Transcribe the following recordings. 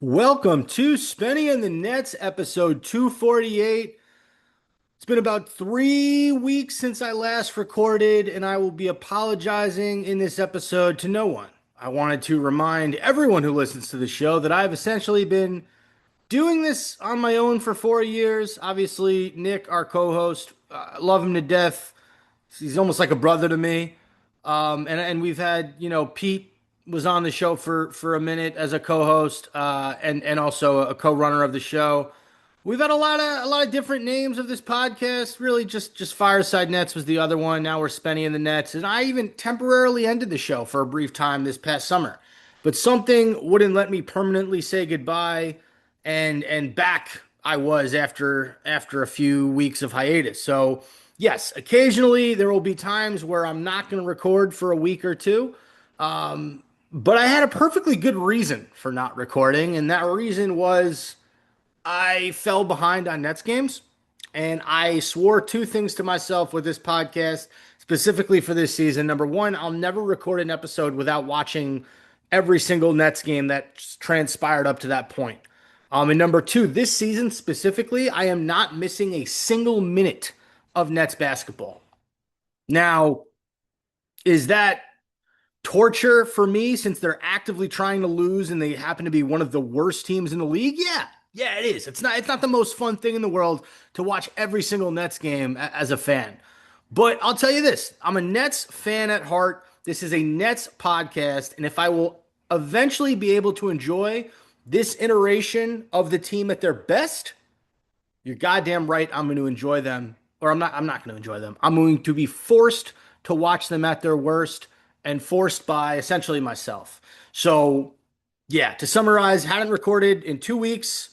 Welcome to Spenny and the Nets, episode 248. It's been about 3 weeks since I last recorded, and I will be apologizing in this episode to no one. I wanted to remind everyone who listens to the show that I've essentially been doing this on my own for 4 years. Obviously, Nick, our co-host, love him to death. He's almost like a brother to me. And we've had, Pete was on the show for a minute as a co-host, and also a co-runner of the show. We've had a lot of different names of this podcast. Really, just Fireside Nets was the other one. Now we're Spenny and the Nets, and I even temporarily ended the show for a brief time this past summer, but something wouldn't let me permanently say goodbye, and back I was after a few weeks of hiatus. So yes, occasionally there will be times where I'm not going to record for a week or two. But I had a perfectly good reason for not recording, and that reason was I fell behind on Nets games, and I swore two things to myself with this podcast, specifically for this season. Number one, I'll never record an episode without watching every single Nets game that transpired up to that point. And number two, this season specifically, I am not missing a single minute of Nets basketball. Now, is that torture for me since they're actively trying to lose and they happen to be one of the worst teams in the league? Yeah. Yeah, it is. It's not the most fun thing in the world to watch every single Nets game as a fan. But I'll tell you this, I'm a Nets fan at heart. This is a Nets podcast, and if I will eventually be able to enjoy this iteration of the team at their best, you're goddamn right I'm going to enjoy them. Or I'm not going to enjoy them. I'm going to be forced to watch them at their worst and forced by essentially myself. So, yeah, to summarize, hadn't recorded in 2 weeks.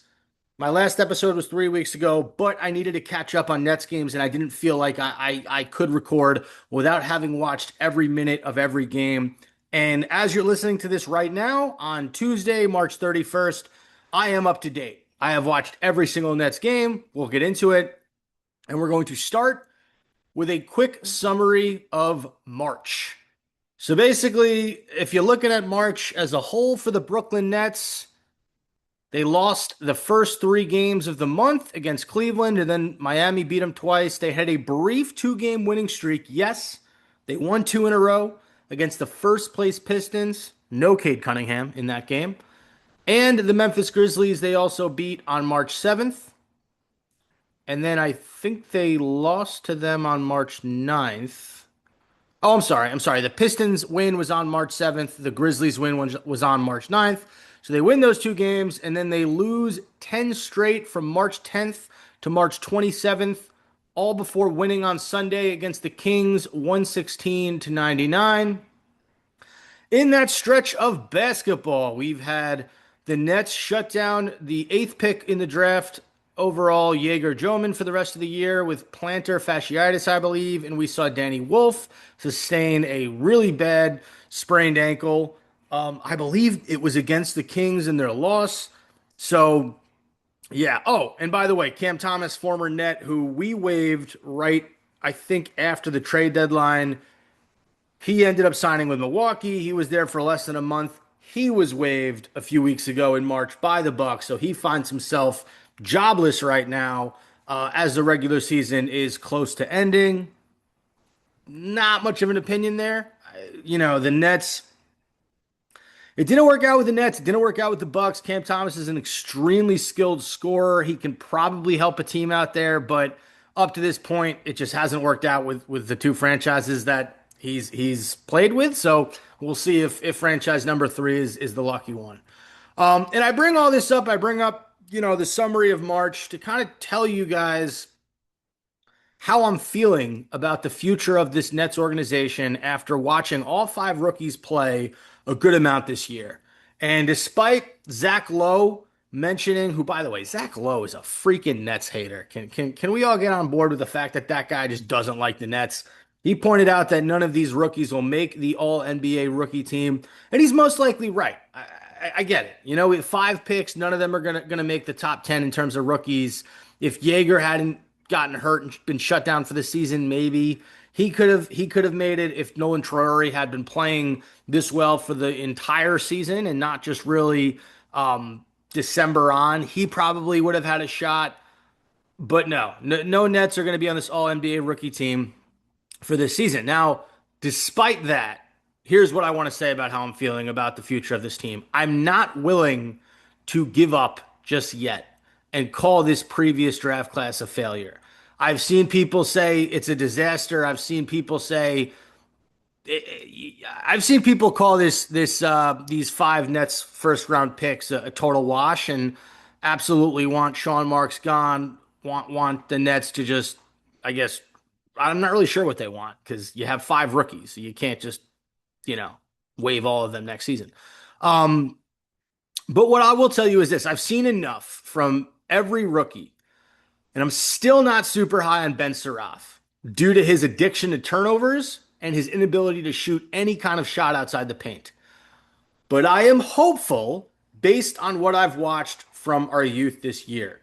My last episode was 3 weeks ago, but I needed to catch up on Nets games, and I didn't feel like I could record without having watched every minute of every game. And as you're listening to this right now, on Tuesday, March 31st, I am up to date. I have watched every single Nets game. We'll get into it. And we're going to start with a quick summary of March. So basically, if you're looking at March as a whole for the Brooklyn Nets, they lost the first three games of the month against Cleveland, and then Miami beat them twice. They had a brief two-game winning streak. Yes, they won two in a row against the first place Pistons. No Cade Cunningham in that game. And the Memphis Grizzlies, they also beat on March 7th. And then I think they lost to them on March 9th. Oh, I'm sorry. I'm sorry. The Pistons win was on March 7th. The Grizzlies win was on March 9th. So they win those two games, and then they lose 10 straight from March 10th to March 27th, all before winning on Sunday against the Kings 116-99. In that stretch of basketball, we've had the Nets shut down the eighth pick in the draft overall, Jaeger Joman, for the rest of the year with plantar fasciitis, I believe. And we saw Danny Wolf sustain a really bad sprained ankle. I believe it was against the Kings in their loss. So, yeah. Oh, and by the way, Cam Thomas, former Net, who we waived right, I think, after the trade deadline, he ended up signing with Milwaukee. He was there for less than a month. He was waived a few weeks ago in March by the Bucks, so he finds himself jobless right now as the regular season is close to ending. Not much of an opinion there. The Nets. It didn't work out with the Nets. It didn't work out with the Bucks. Cam Thomas is an extremely skilled scorer. He can probably help a team out there, but up to this point, it just hasn't worked out with the two franchises that he's played with. So we'll see if franchise number three is the lucky one. And I bring all this up. I bring up the summary of March to kind of tell you guys how I'm feeling about the future of this Nets organization after watching all five rookies play a good amount this year. And despite Zach Lowe mentioning, who, by the way, Zach Lowe is a freaking Nets hater. Can we all get on board with the fact that that guy just doesn't like the Nets? He pointed out that none of these rookies will make the All NBA rookie team, and he's most likely right. I get it. With five picks, none of them are gonna make the top 10 in terms of rookies. If Jaeger hadn't gotten hurt and been shut down for the season, maybe he could have made it if Nolan Traore had been playing this well for the entire season and not just really December on, he probably would have had a shot. But no Nets are going to be on this All NBA rookie team for this season. Now, despite that, here's what I want to say about how I'm feeling about the future of this team. I'm not willing to give up just yet and call this previous draft class a failure. I've seen people say it's a disaster. I've seen people call these five Nets first round picks a total wash and absolutely want Sean Marks gone. Want the Nets to just, I guess, I'm not really sure what they want because you have five rookies, so you can't just you know waive all of them next season. Um, but what I will tell you is this: I've seen enough from every rookie, and I'm still not super high on Ben Saraf due to his addiction to turnovers and his inability to shoot any kind of shot outside the paint. But I am hopeful based on what I've watched from our youth this year.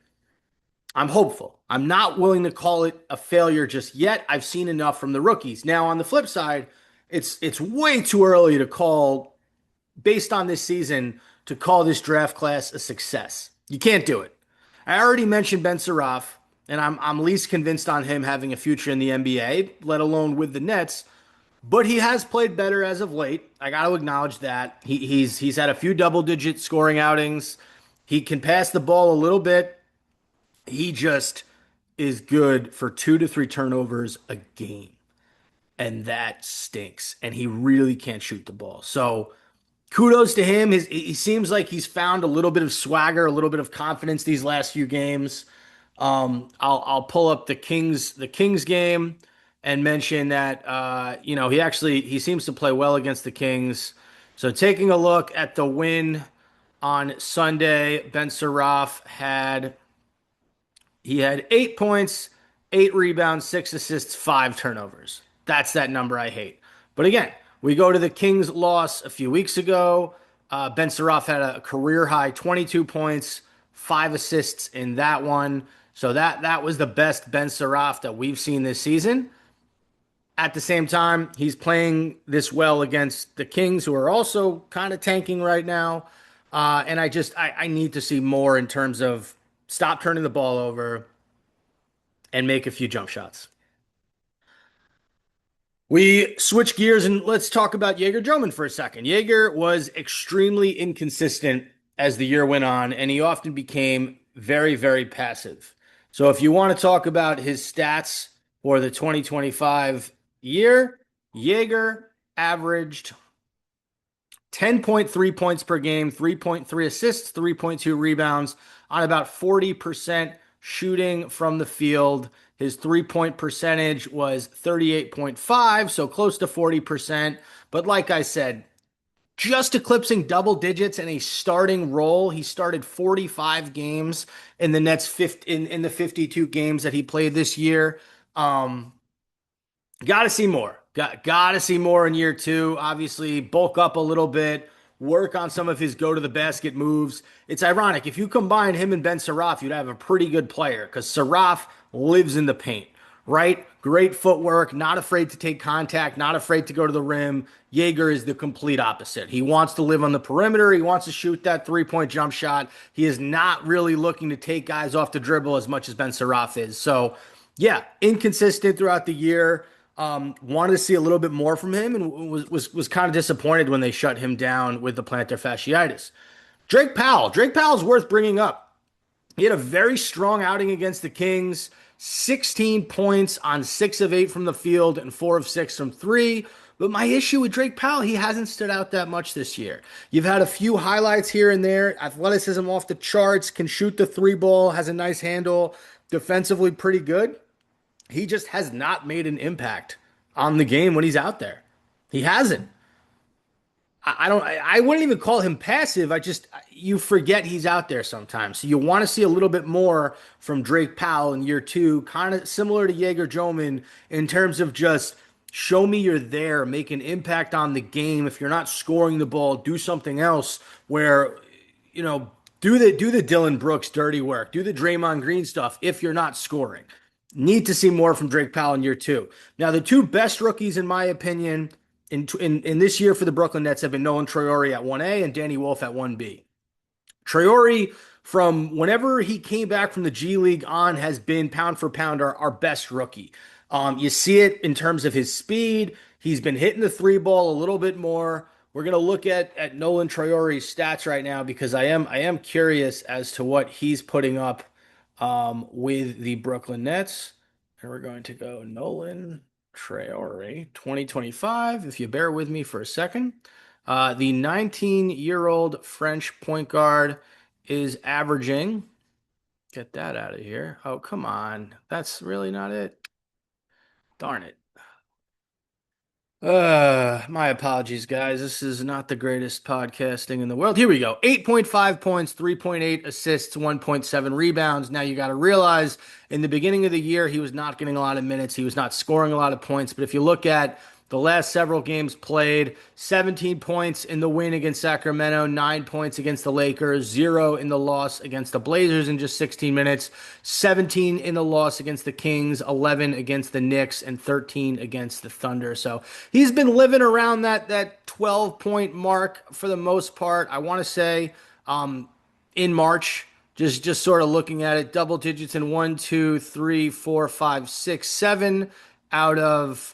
I'm hopeful. I'm not willing to call it a failure just yet. I've seen enough from the rookies. Now, on the flip side, it's way too early to call, based on this season, to call this draft class a success. You can't do it. I already mentioned Ben Saraf, and I'm least convinced on him having a future in the NBA, let alone with the Nets. But he has played better as of late. I got to acknowledge that. He's had a few double-digit scoring outings. He can pass the ball a little bit. He just is good for 2 to 3 turnovers a game, and that stinks. And he really can't shoot the ball. So kudos to him. He seems like he's found a little bit of swagger, a little bit of confidence these last few games. I'll pull up the Kings game and mention that he seems to play well against the Kings. So taking a look at the win on Sunday, Ben Saraf had 8 points, 8 rebounds, 6 assists, 5 turnovers. That's that number I hate. But again, we go to the Kings loss a few weeks ago. Ben Saraf had a career high 22 points, 5 assists in that one. So that was the best Ben Saraf that we've seen this season. At the same time, he's playing this well against the Kings, who are also kind of tanking right now. And I need to see more in terms of stop turning the ball over and make a few jump shots. We switch gears and let's talk about Jaeger Droman for a second. Jaeger was extremely inconsistent as the year went on, and he often became very, very passive. So if you want to talk about his stats for the 2025 year, Jaeger averaged 10.3 points per game, 3.3 assists, 3.2 rebounds on about 40% shooting from the field. His 3-point percentage was 38.5, so close to 40%. But like I said, just eclipsing double digits in a starting role. He started 45 games in the Nets in the 52 games that he played this year. Got to see more. Got to see more in year two. Obviously, bulk up a little bit, work on some of his go to the basket moves. It's ironic. If you combine him and Ben Saraf, you'd have a pretty good player because Saraf lives in the paint, right? Great footwork, not afraid to take contact, not afraid to go to the rim. Jaeger is the complete opposite. He wants to live on the perimeter. He wants to shoot that 3-point jump shot. He is not really looking to take guys off the dribble as much as Ben Saraf is. So, yeah, inconsistent throughout the year. Wanted to see a little bit more from him and was kind of disappointed when they shut him down with the plantar fasciitis. Drake Powell. Drake Powell's worth bringing up. He had a very strong outing against the Kings. 16 points on 6 of 8 from the field and 4 of 6 from 3. But my issue with Drake Powell, he hasn't stood out that much this year. You've had a few highlights here and there. Athleticism off the charts, can shoot the 3 ball, has a nice handle, defensively pretty good. He just has not made an impact on the game when he's out there. He hasn't. I wouldn't even call him passive. You forget he's out there sometimes. So you want to see a little bit more from Drake Powell in year two, kind of similar to Jaeger Joman in terms of just show me you're there, make an impact on the game. If you're not scoring the ball, do something else where, do the Dylan Brooks dirty work, do the Draymond Green stuff if you're not scoring. Need to see more from Drake Powell in year two. Now, the two best rookies, in my opinion, in this year for the Brooklyn Nets have been Nolan Traore at 1A and Danny Wolf at 1B. Traore, from whenever he came back from the G League on, has been pound for pound our best rookie. You see it in terms of his speed. He's been hitting the three ball a little bit more. We're gonna look at Nolan Traore's stats right now because I am curious as to what he's putting up with the Brooklyn Nets. And we're going to go Nolan Traore 2025. If you bear with me for a second. The 19-year-old French point guard is averaging, get that out of here. Oh, come on. That's really not it. Darn it. My apologies, guys. This is not the greatest podcasting in the world. Here we go. 8.5 points, 3.8 assists, 1.7 rebounds. Now you got to realize in the beginning of the year, he was not getting a lot of minutes. He was not scoring a lot of points. But if you look at the last several games played, 17 points in the win against Sacramento, 9 points against the Lakers, 0 in the loss against the Blazers in just 16 minutes, 17 in the loss against the Kings, 11 against the Knicks, and 13 against the Thunder. So he's been living around that 12-point mark for the most part. I want to say in March, just sort of looking at it, double digits in 1, 2, 3, 4, 5, 6, 7 out of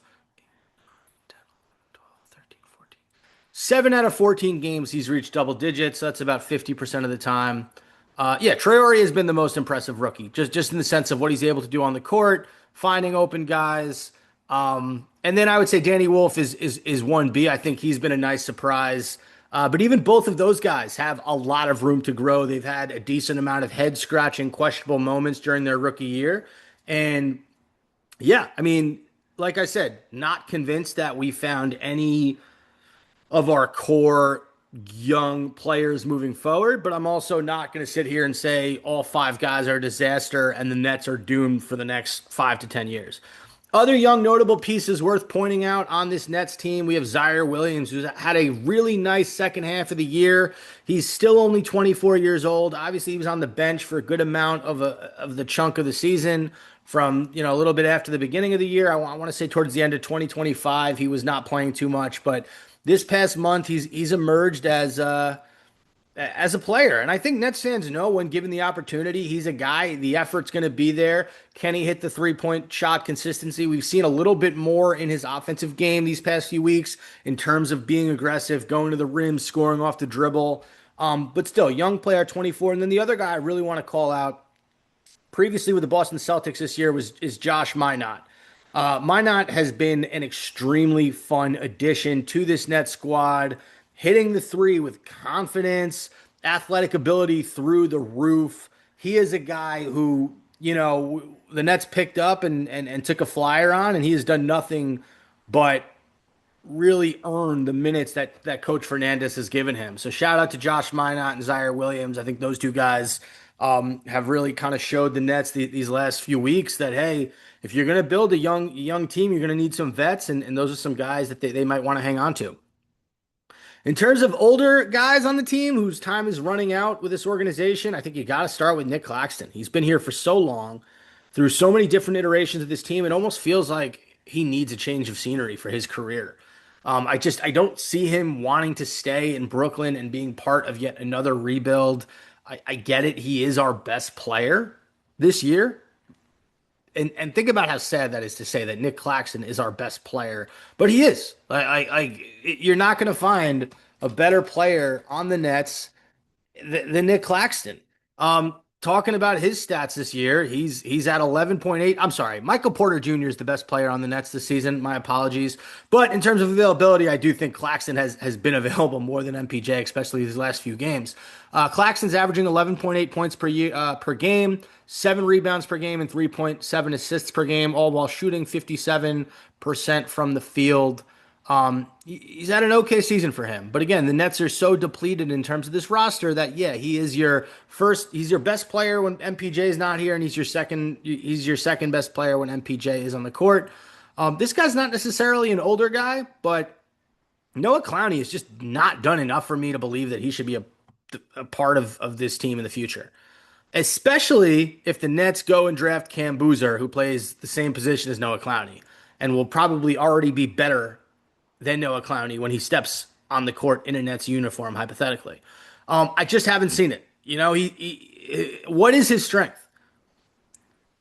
7 out of 14 games, he's reached double digits. That's about 50% of the time. Yeah, Traore has been the most impressive rookie, just in the sense of what he's able to do on the court, finding open guys. And then I would say Danny Wolf is 1B. I think he's been a nice surprise. But even both of those guys have a lot of room to grow. They've had a decent amount of head scratching, questionable moments during their rookie year. And yeah, I mean, like I said, not convinced that we found any of our core young players moving forward, but I'm also not going to sit here and say all five guys are a disaster and the Nets are doomed for the next 5 to 10 years. Other young notable pieces worth pointing out on this Nets team, we have Zaire Williams, who's had a really nice second half of the year. He's still only 24 years old. Obviously, he was on the bench for a good amount of the chunk of the season from, a little bit after the beginning of the year. I want to say towards the end of 2025, he was not playing too much, but this past month he's emerged as a player. And I think Nets fans know when given the opportunity, he's a guy, the effort's going to be there. Can he hit the 3-point shot consistency? We've seen a little bit more in his offensive game these past few weeks in terms of being aggressive, going to the rim, scoring off the dribble. But still, young player, 24. And then the other guy I really want to call out previously with the Boston Celtics this year is Josh Minott. Minott has been an extremely fun addition to this Nets squad, hitting the three with confidence, athletic ability through the roof. He is a guy who, the Nets picked up and took a flyer on, and he has done nothing but really earned the minutes that Coach Fernandez has given him. So shout out to Josh Minott and Zaire Williams. I think those two guys have really kind of showed the Nets these last few weeks that, hey, if you're going to build a young team, you're going to need some vets, and those are some guys that they might want to hang on to. In terms of older guys on the team whose time is running out with this organization, I think you got to start with Nick Claxton. He's been here for so long, through so many different iterations of this team. It almost feels like he needs a change of scenery for his career. I don't see him wanting to stay in Brooklyn and being part of yet another rebuild. I get it. He is our best player this year. And think about how sad that is to say that Nick Claxton is our best player, but he is. You're not going to find a better player on the Nets than Nick Claxton. Talking about his stats this year, he's at 11.8. I'm sorry, Michael Porter Jr. is the best player on the Nets this season. My apologies, but in terms of availability, I do think Claxton has been available more than MPJ, especially these last few games. Claxton's averaging 11.8 points per game, 7 rebounds per game, and 3.7 assists per game, all while shooting 57% from the field. He's had an okay season for him, but again, the Nets are so depleted in terms of this roster that he's your best player when MPJ is not here, and he's your second best player when MPJ is on the court. This guy's not necessarily an older guy, but Noah Clowney has just not done enough for me to believe that he should be a part of this team in the future. Especially if the Nets go and draft Cam Boozer, who plays the same position as Noah Clowney, and will probably already be better than Noah Clowney when he steps on the court in a Nets uniform, hypothetically. I just haven't seen it. What is his strength?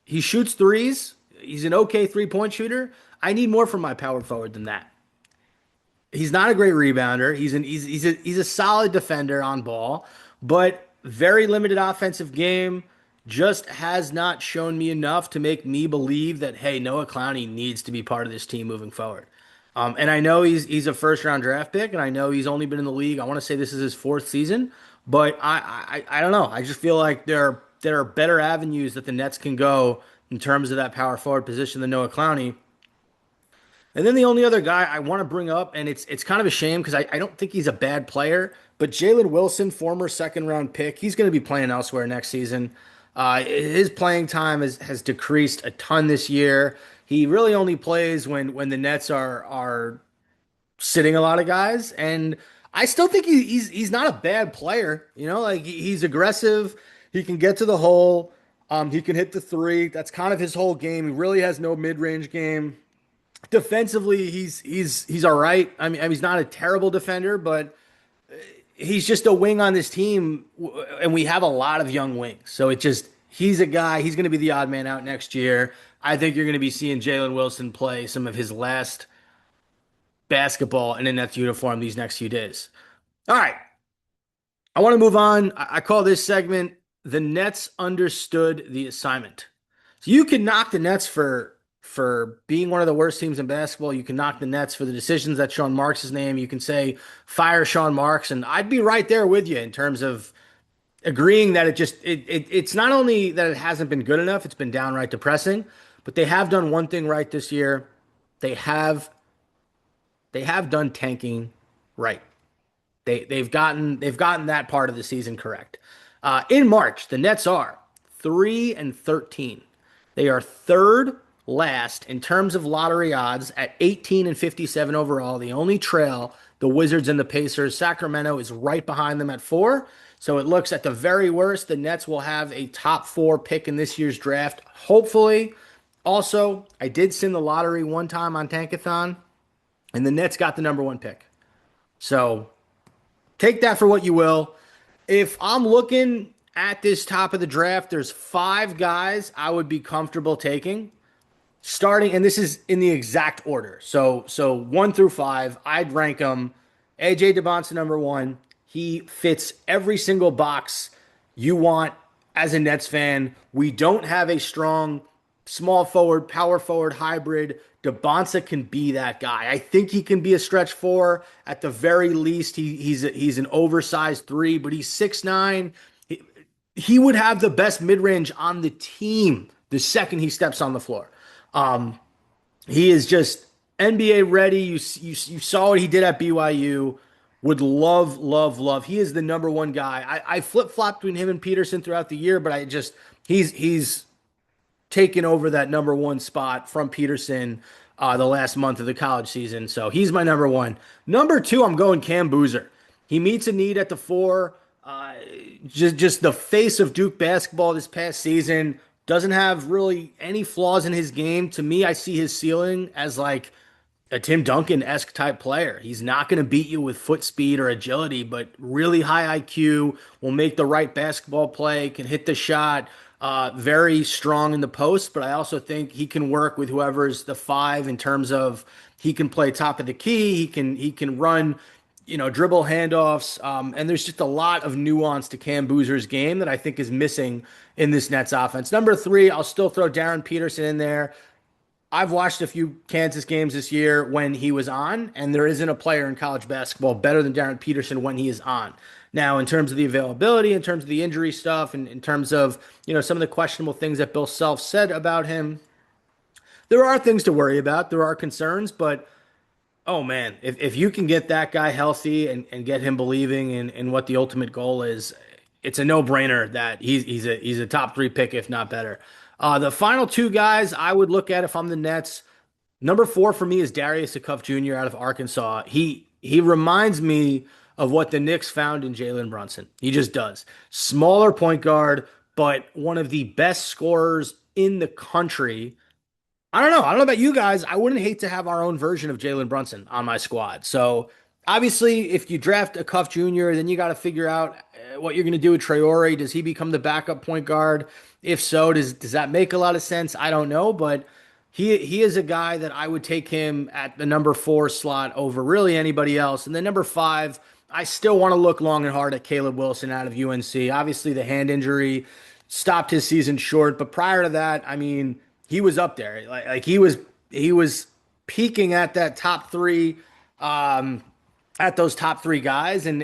He shoots threes. He's an okay 3-point shooter. I need more from my power forward than that. He's not a great rebounder. He's a solid defender on ball, but very limited offensive game. Just has not shown me enough to make me believe that hey, Noah Clowney needs to be part of this team moving forward. And I know he's a first round draft pick, and I know he's only been in the league. I want to say this is his fourth season, but I don't know. I just feel like there are better avenues that the Nets can go in terms of that power forward position than Noah Clowney. And then the only other guy I want to bring up, and it's kind of a shame because I don't think he's a bad player, but Jalen Wilson, former second round pick, he's going to be playing elsewhere next season. His playing time has decreased a ton this year. He really only plays when the Nets are sitting a lot of guys, and I still think he's not a bad player. Like he's aggressive. He can get to the hole. He can hit the three. That's kind of his whole game. He really has no mid range game. Defensively, he's all right. I mean, he's not a terrible defender, but he's just a wing on this team, and we have a lot of young wings. So he's a guy. He's going to be the odd man out next year. I think you're going to be seeing Jalen Wilson play some of his last basketball in a Nets uniform these next few days. All right, I want to move on. I call this segment "The Nets Understood the Assignment." So you can knock the Nets for being one of the worst teams in basketball. You can knock the Nets for the decisions that Sean Marks' name. You can say fire Sean Marks, and I'd be right there with you in terms of agreeing that it's not only that it hasn't been good enough, it's been downright depressing. But they have done one thing right this year. They have they have done tanking right. They've gotten that part of the season correct. In March, the Nets are 3-13. They are third last in terms of lottery odds at 18-57 overall. The only trail the Wizards and the Pacers. Sacramento is right behind them at 4. So it looks at the very worst, the Nets will have a top 4 pick in this year's draft. Hopefully. Also, I did send the lottery one time on Tankathon, and the Nets got the number 1 pick. So take that for what you will. If I'm looking at this top of the draft, there's 5 guys I would be comfortable taking. Starting, and this is in the exact order. So 1 through 5, I'd rank them. AJ DeBonsa number 1. He fits every single box you want as a Nets fan. We don't have a strong small forward, power forward hybrid. DeBonsa can be that guy. I think he can be a stretch 4 at the very least. He's an oversized 3, but he's 6'9". He would have the best mid range on the team the second he steps on the floor. He is just NBA ready. You saw what he did at BYU. Would love, love, love. He is the number 1 guy. I flip flop between him and Peterson throughout the year, but he's taken over that number 1 spot from Peterson the last month of the college season. So he's my number 1. Number 2, I'm going Cam Boozer. He meets a need at the 4. Just the face of Duke basketball this past season. Doesn't have really any flaws in his game. To me, I see his ceiling as like a Tim Duncan-esque type player. He's not going to beat you with foot speed or agility, but really high IQ, will make the right basketball play, can hit the shot, very strong in the post, but I also think he can work with whoever's the 5 in terms of he can play top of the key, he can run, dribble handoffs, and there's just a lot of nuance to Cam Boozer's game that I think is missing in this Nets offense. Number 3, I'll still throw Darren Peterson in there. I've watched a few Kansas games this year when he was on, and there isn't a player in college basketball better than Darren Peterson when he is on. Now, in terms of the availability, in terms of the injury stuff, and in terms of, some of the questionable things that Bill Self said about him, there are things to worry about. There are concerns, but oh man, if you can get that guy healthy and get him believing in what the ultimate goal is, it's a no-brainer that he's a top 3 pick, if not better. The final 2 guys I would look at if I'm the Nets. Number 4 for me is Darius Acuff Jr. out of Arkansas. He reminds me of what the Knicks found in Jalen Brunson. He just does. Smaller point guard, but one of the best scorers in the country. I don't know about you guys. I wouldn't hate to have our own version of Jalen Brunson on my squad. So Obviously, if you draft a Cuff Jr., then you got to figure out what you're going to do with Traore. Does he become the backup point guard? If so, does that make a lot of sense? I don't know, but he is a guy that I would take him at the number 4 slot over really anybody else. And then number 5, I still want to look long and hard at Caleb Wilson out of UNC. Obviously, the hand injury stopped his season short, but prior to that, I mean, he was up there. Like he was peaking at that top three. At those top three guys, and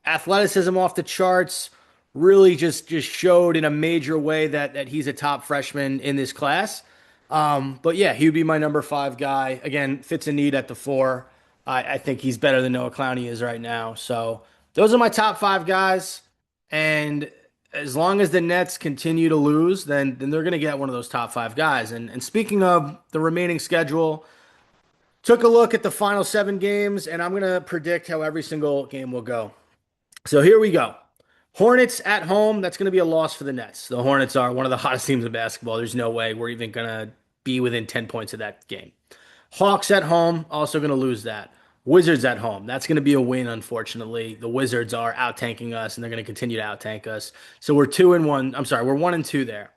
athleticism off the charts, really just showed in a major way that he's a top freshman in this class. But yeah, he would be my number 5 guy. Again, fits a need at the 4. I think he's better than Noah Clowney is right now. So those are my top 5 guys. And as long as the Nets continue to lose, then they're going to get one of those top 5 guys. And speaking of the remaining schedule, took a look at the final 7 games, and I'm going to predict how every single game will go. So here we go. Hornets at home. That's going to be a loss for the Nets. The Hornets are one of the hottest teams in basketball. There's no way we're even going to be within 10 points of that game. Hawks at home. Also going to lose that. Wizards at home. That's going to be a win, unfortunately. The Wizards are out tanking us, and they're going to continue to out tank us. So we're 2-1. I'm sorry, we're 1-2 there.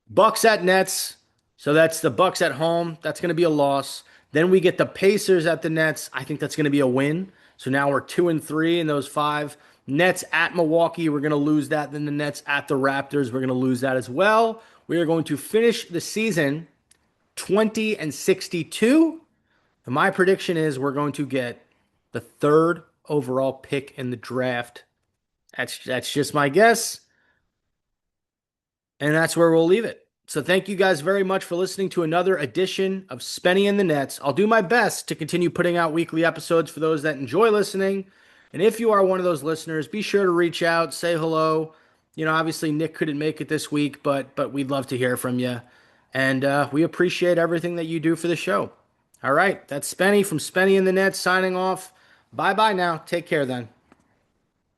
Bucks at Nets. So that's the Bucks at home. That's going to be a loss. Then we get the Pacers at the Nets. I think that's going to be a win. So now we're 2-3 in those 5. Nets at Milwaukee. We're going to lose that. Then the Nets at the Raptors. We're going to lose that as well. We are going to finish the season 20-62. And my prediction is we're going to get the 3rd overall pick in the draft. That's just my guess. And that's where we'll leave it. So thank you guys very much for listening to another edition of Spenny and the Nets. I'll do my best to continue putting out weekly episodes for those that enjoy listening. And if you are one of those listeners, be sure to reach out, say hello. Obviously Nick couldn't make it this week, but we'd love to hear from you. And we appreciate everything that you do for the show. All right, that's Spenny from Spenny and the Nets signing off. Bye-bye now. Take care then.